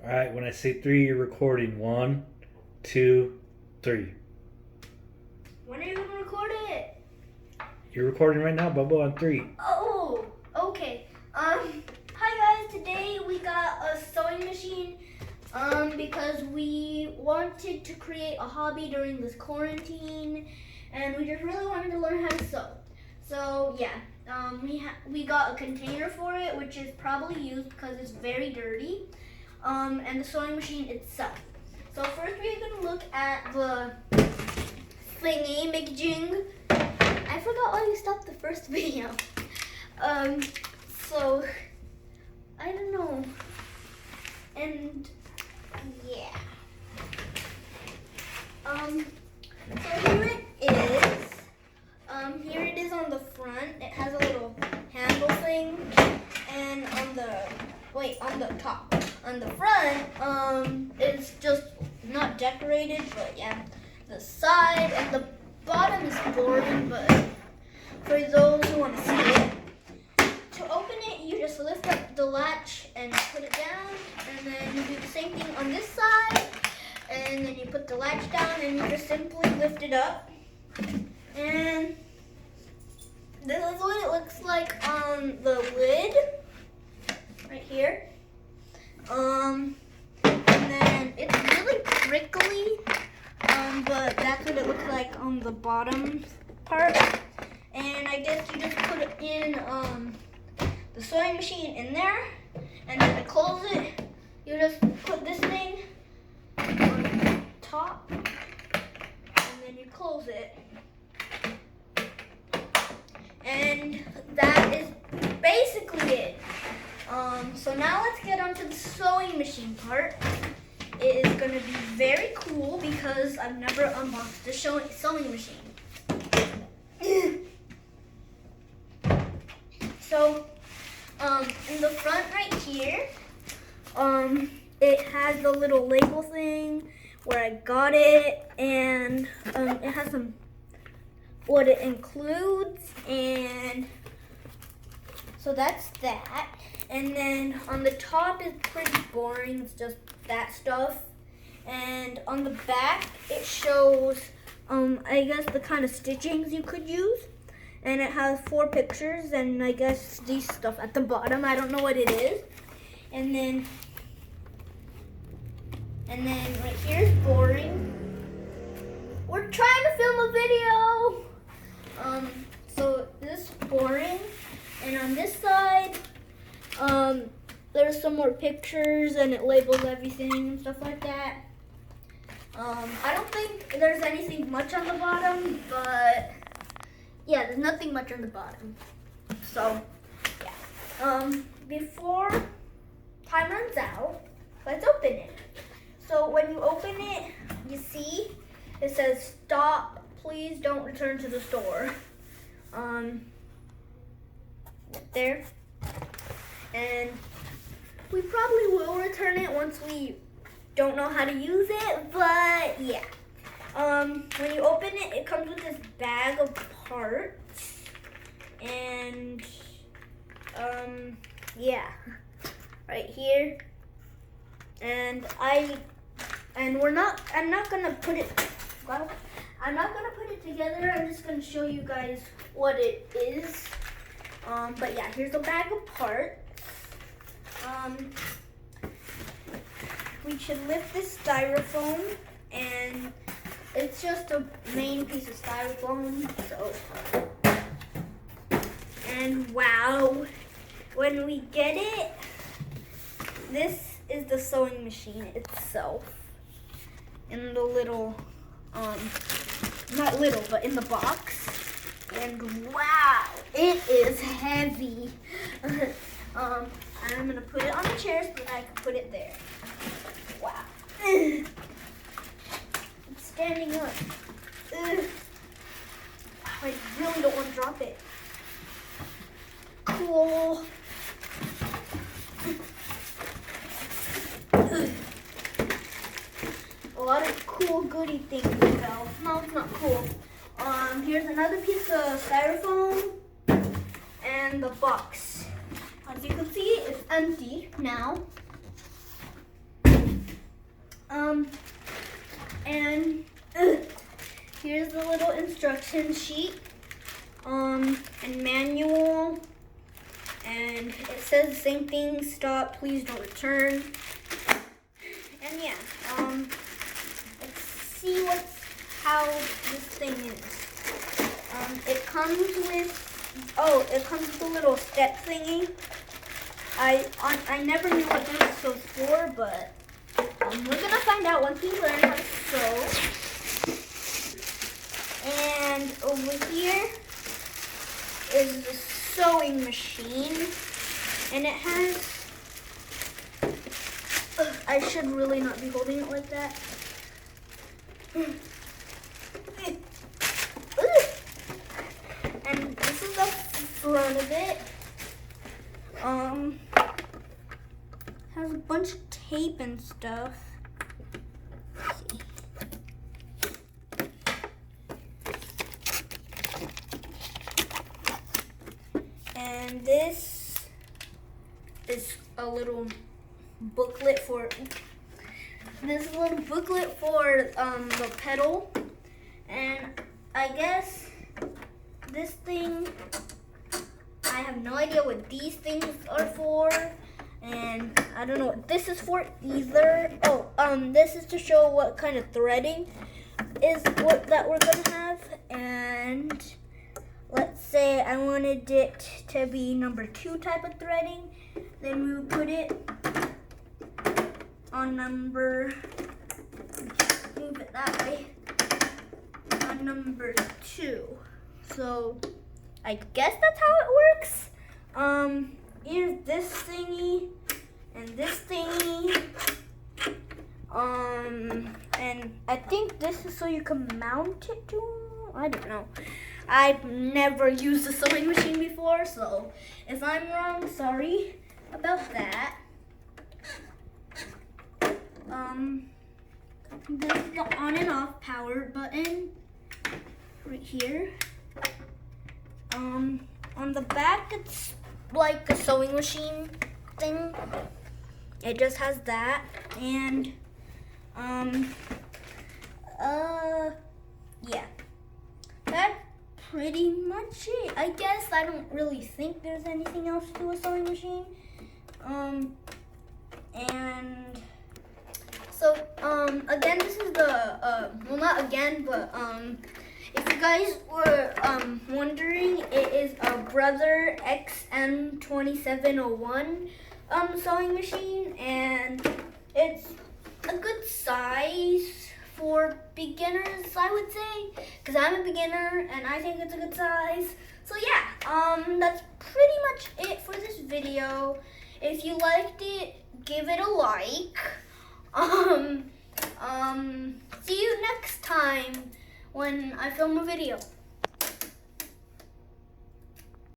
All right, when I say three, you're recording. 1, 2, 3. When are you gonna record it? You're recording right now, Bubba, on 3. Oh, okay. Hi guys. Today we got a sewing machine. Because we wanted to create a hobby during this quarantine, and we just really wanted to learn how to sew. So yeah, we got a container for it, which is probably used because it's very dirty. And the sewing machine itself. So first we're gonna look at the thingy majig. I forgot why we stopped the first video. So I don't know. And yeah. So here it is. Here it is on the front. It has a little handle thing, and on the top. On the front, it's just not decorated, but yeah. The side and the bottom is boring, but for those who want to see it, to open it, you just lift up the latch and put it down, and then you do the same thing on this side, and then you put the latch down, and you just simply lift it up, and this is what it looks like on the lid, right here. And then it's really prickly, but that's what it looks like on the bottom part. And I guess you just put it in the sewing machine in there, and then to close it, you just put this thing on top, and then you close it. And that is basically it. So now let's get onto the sewing machine part. It is going to be very cool because I've never unboxed a sewing machine. So, in the front right here, it has the little label thing where I got it, and it has what it includes, and so that's that. And then on the top is pretty boring, it's just that stuff. And on the back it shows I guess the kind of stitchings you could use. And it has 4 pictures, and I guess these stuff at the bottom, I don't know what it is. And then right here is boring. We're trying to film a video. So this is boring. And on this side, there's some more pictures, and it labels everything and stuff like that. I don't think there's anything much on the bottom, but yeah, there's nothing much on the bottom. So yeah. Before time runs out, let's open it. So when you open it, you see it says stop, please don't return to the store. There. And we probably will return it once we don't know how to use it, but yeah. When you open it, it comes with this bag of parts, and yeah, right here. And I'm not gonna put it together. I'm just gonna show you guys what it is. But yeah, here's a bag of parts. We should lift this styrofoam, and it's just a main piece of styrofoam. So, and wow, when we get it, this is the sewing machine itself in the little, not little, but in the box. And wow, it is heavy. I'm gonna put it on the chair so that I can put it there. Wow. It's standing up. I really don't want to drop it. Cool. A lot of cool goodie things fell. No, it's not cool. Here's another piece of styrofoam and the box. As you can see, it's empty now. instruction sheet, and manual, and it says the same thing: stop, please don't return. And yeah, let's see how this thing is. It comes with a little step thingy. I never knew what this was for, but we're gonna find out once we learn how to sew. And over here is the sewing machine, and it has. I should really not be holding it like that. And this is the front of it. Has a bunch of tape and stuff. Let's see. And this is a little booklet for the pedal, and I guess this thing, I have no idea what these things are for, and I don't know what this is for either. This is to show what kind of threading is that we're gonna have, and let's say I wanted it to be number 2 type of threading, then we would put it on number, move it that way, on number 2. So I guess that's how it works. Here's this thingy and this thingy. And I think this is so you can mount it to, I don't know. I've never used a sewing machine before, so if I'm wrong, sorry about that. This is the on and off power button right here. On the back, it's like a sewing machine thing. It just has that, and yeah, that's pretty much it. I guess I don't really think there's anything else to a sewing machine. And so again, this is the well, not again, but if you guys were wondering, it is a Brother XM2701 sewing machine, and it's a good size for beginners, I would say, because I'm a beginner and I think it's a good size. So yeah, that's pretty much it for this video. If you liked it, give it a like. See you next time when I film a video.